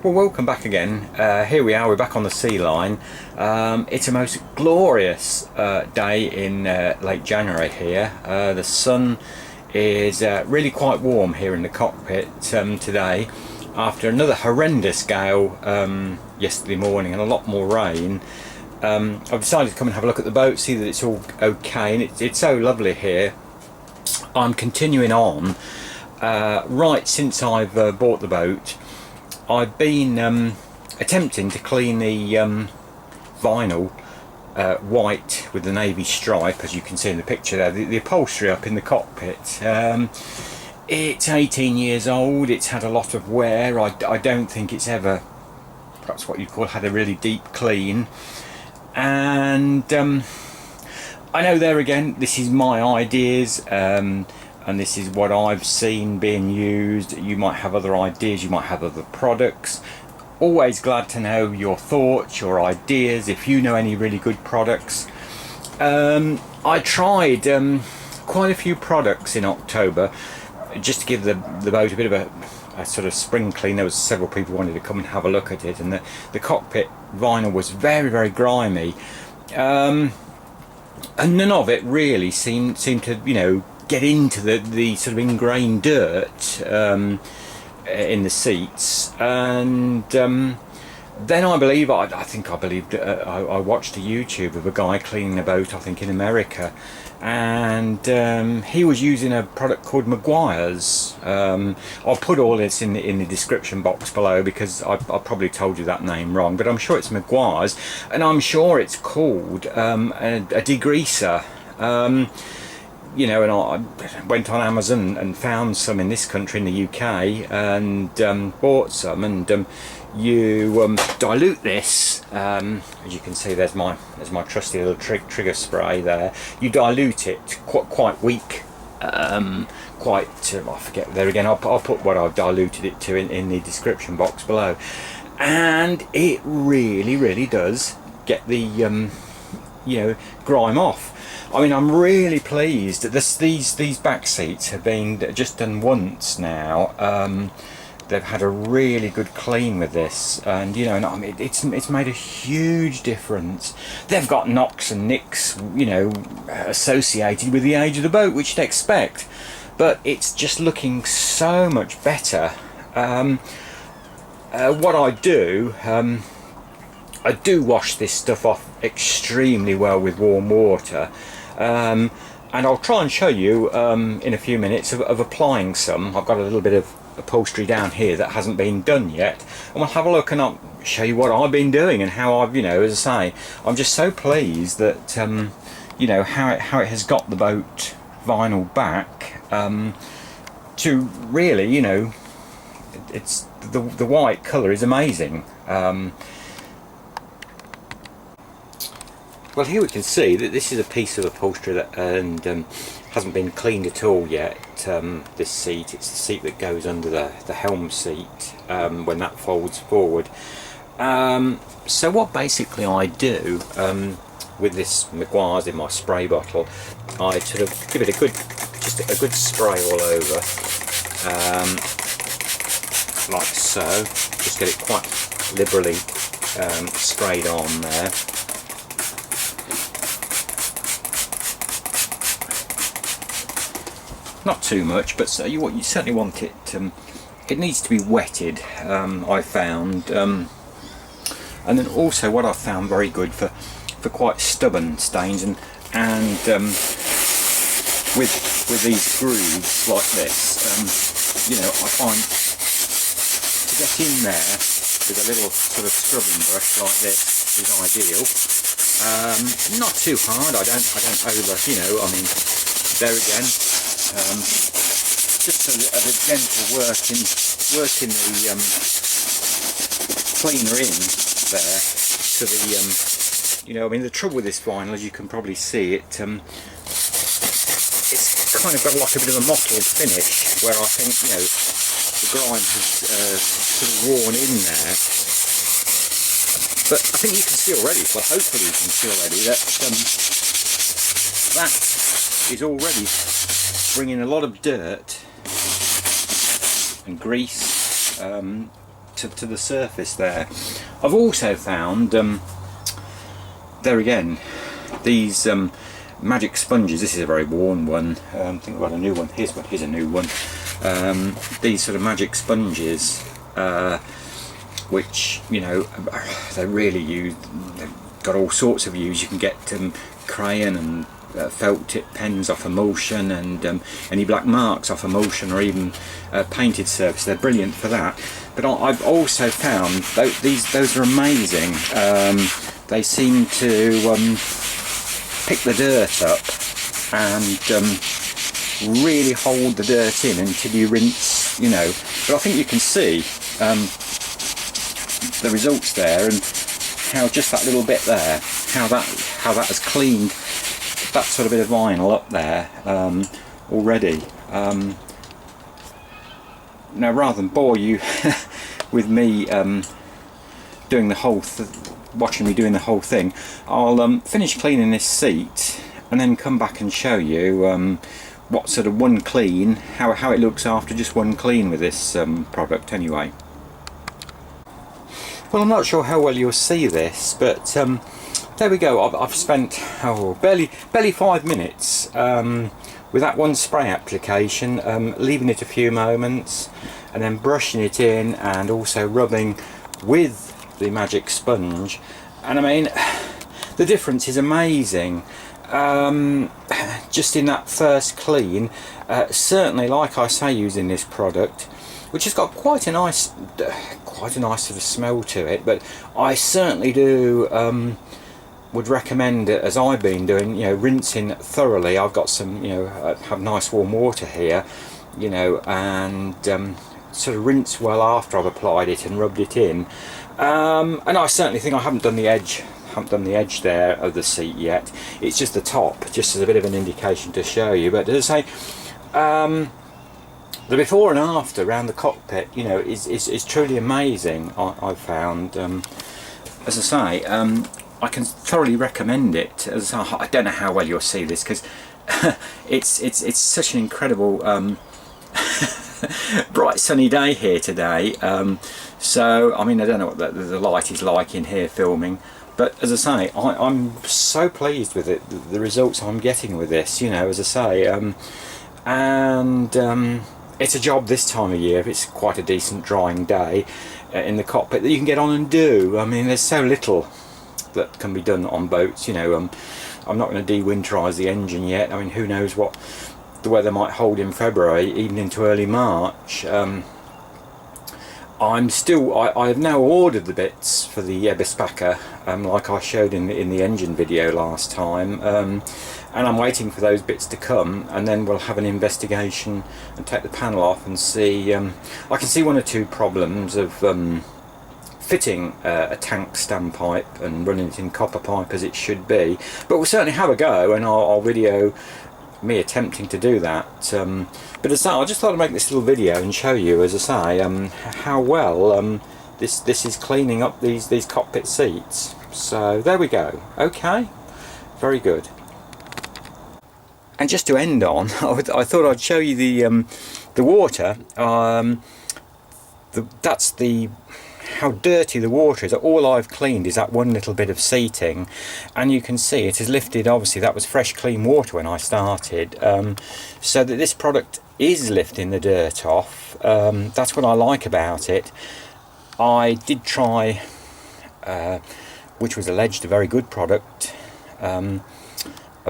Well, welcome back again. Here we are, we're back on the Sealine. It's a most glorious day in late January here. The sun is really quite warm here in the cockpit today, after another horrendous gale yesterday morning and a lot more rain. I've decided to come and have a look at the boat, see that it's all okay, and it's so lovely here. I'm continuing on right since I've bought the boat. I've been attempting to clean the vinyl white with the navy stripe, as you can see in the picture there, the upholstery up in the cockpit. It's 18 years old, it's had a lot of wear. I don't think it's ever, perhaps what you'd call, had a really deep clean. And I know there again, this is my ideas, and this is what I've seen being used. You might have other ideas, you might have other products. Always glad to know your thoughts, your ideas, if you know any really good products. I tried quite a few products in October, just to give the boat a bit of a sort of spring clean. There was several people who wanted to come and have a look at it, and the cockpit vinyl was very, very grimy. And none of it really seemed to, you know, get into the sort of ingrained dirt in the seats. And then I watched a YouTube of a guy cleaning a boat, I think in America, and he was using a product called Meguiar's. I'll put all this in the description box below, because I probably told you that name wrong, but I'm sure it's Meguiar's, and I'm sure it's called a degreaser. You know, and I went on Amazon and found some in this country, in the UK, and bought some. And you dilute this, as you can see, there's my trusty little trigger spray there. You dilute it quite weak, I forget, there again, I'll put what I've diluted it to in the description box below, and it really does get the you know, grime off. I mean, I'm really pleased that these back seats have been just done once now. They've had a really good clean with this, and you know, I mean, it's made a huge difference. They've got knocks and nicks, you know, associated with the age of the boat, which you'd expect, but it's just looking so much better. What I do wash this stuff off extremely well with warm water, and I'll try and show you in a few minutes of applying some. I've got a little bit of upholstery down here that hasn't been done yet, and we'll have a look and I'll show you what I've been doing and how I've, you know, as I say, I'm just so pleased that you know, how it has got the boat vinyl back to really, you know, it's the white colour is amazing. Well, here we can see that this is a piece of upholstery that hasn't been cleaned at all yet. This seat, it's the seat that goes under the helm seat when that folds forward. So what basically I do with this Meguiar's in my spray bottle, I sort of give it just a good spray all over, like so. Just get it quite liberally sprayed on there. Not too much, but you certainly want it. It needs to be wetted, I found, and then also what I found very good for quite stubborn stains, and with these grooves like this, you know, I find to get in there with a little sort of scrubbing brush like this is ideal. Not too hard. I don't over, you know. I mean, there again. Just a gentle working the cleaner in there to the you know, I mean, the trouble with this vinyl, as you can probably see, it's kind of got like a bit of a mottled finish, where I think, you know, the grime has sort of worn in there. But I think you can see already, well, hopefully you can see already, that that is already bringing a lot of dirt and grease to the surface there. I've also found there again these magic sponges. This is a very worn one. I think I've got a new one. Here's a new one. These sort of magic sponges, which, you know, they really use. They've got all sorts of use. You can get crayon and felt tip pens off emulsion, and any black marks off emulsion, or even painted surface. They're brilliant for that. But I've also found those are amazing. They seem to pick the dirt up and really hold the dirt in until you rinse, you know. But I think you can see the results there, and how just that little bit there, how that has cleaned that sort of bit of vinyl up there already. Now, rather than bore you with me doing the whole watching me doing the whole thing, I'll finish cleaning this seat and then come back and show you what sort of one clean, how it looks after just one clean with this product anyway. Well, I'm not sure how well you'll see this, but there we go. I've spent barely 5 minutes with that one spray application, leaving it a few moments and then brushing it in, and also rubbing with the magic sponge. And I mean, the difference is amazing. Just in that first clean, certainly, like I say, using this product, which has got quite a nice sort of smell to it, but I certainly do would recommend it, as I've been doing, you know, rinsing thoroughly. I've got some, you know, have nice warm water here, you know, and sort of rinse well after I've applied it and rubbed it in. And I certainly think I haven't done the edge there of the seat yet. It's just the top, just as a bit of an indication to show you. But as I say, the before and after around the cockpit, you know, is truly amazing. I've found, as I say, I can thoroughly recommend it. As I don't know how well you'll see this, because it's such an incredible bright sunny day here today. So I mean, I don't know what the light is like in here filming, but as I say, I'm so pleased with it, the results I'm getting with this, you know, as I say, and it's a job this time of year, if it's quite a decent drying day in the cockpit, that you can get on and do. I mean, there's so little that can be done on boats, you know. I'm not going to de-winterize the engine yet. I mean, who knows what the weather might hold in February, even into early March. I've now ordered the bits for the Bespaca, like I showed in the engine video last time, and I'm waiting for those bits to come, and then we'll have an investigation and take the panel off and see. I can see one or two problems of fitting a tank standpipe and running it in copper pipe as it should be, but we'll certainly have a go, and I'll video me attempting to do that. But as I just thought I'd make this little video and show you, as I say, how well this is cleaning up these cockpit seats. So there we go. Okay, very good. And just to end on, I thought I'd show you the water. That's how dirty the water is. All I've cleaned is that one little bit of seating, and you can see it has lifted. Obviously that was fresh clean water when I started, so that this product is lifting the dirt off. That's what I like about it. I did try, which was alleged a very good product, a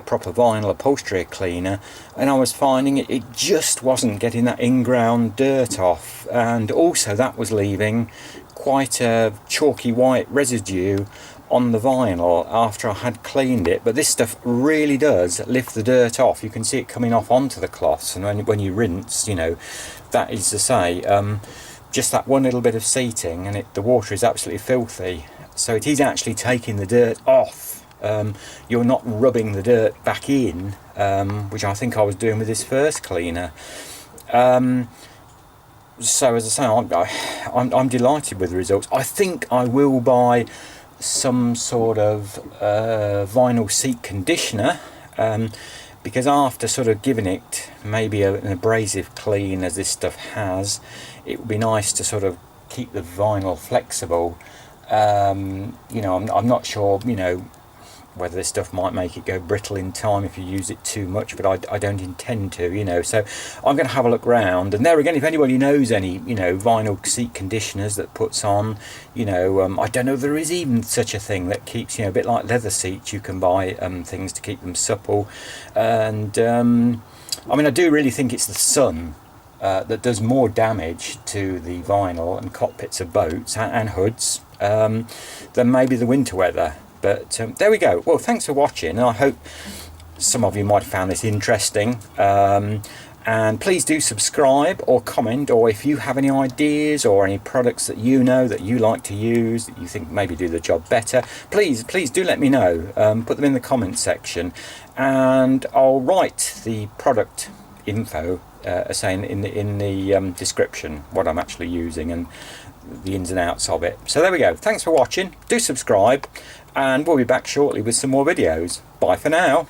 proper vinyl upholstery cleaner, and I was finding it just wasn't getting that in-ground dirt off, and also that was leaving quite a chalky white residue on the vinyl after I had cleaned it. But this stuff really does lift the dirt off. You can see it coming off onto the cloths, and when you rinse, you know, that is to say, just that one little bit of seating, and the water is absolutely filthy, so it is actually taking the dirt off. You're not rubbing the dirt back in, which I think I was doing with this first cleaner. So as I say, I'm delighted with the results. I think I will buy some sort of vinyl seat conditioner, because after sort of giving it maybe an abrasive clean as this stuff has, it would be nice to sort of keep the vinyl flexible. You know, I'm not sure, you know, whether this stuff might make it go brittle in time if you use it too much, but I don't intend to, you know. So I'm going to have a look round, and there again, if anybody knows any, you know, vinyl seat conditioners that puts on, you know, I don't know if there is even such a thing that keeps, you know, a bit like leather seats, you can buy things to keep them supple. And I mean, I do really think it's the sun that does more damage to the vinyl and cockpits of boats and hoods than maybe the winter weather. But there we go. Well, thanks for watching, and I hope some of you might have found this interesting. And please do subscribe or comment, or if you have any ideas or any products that you know that you like to use, that you think maybe do the job better, please do let me know. Put them in the comment section, and I'll write the product info saying in the description what I'm actually using and the ins and outs of it. So there we go. Thanks for watching. Do subscribe, and we'll be back shortly with some more videos. Bye for now.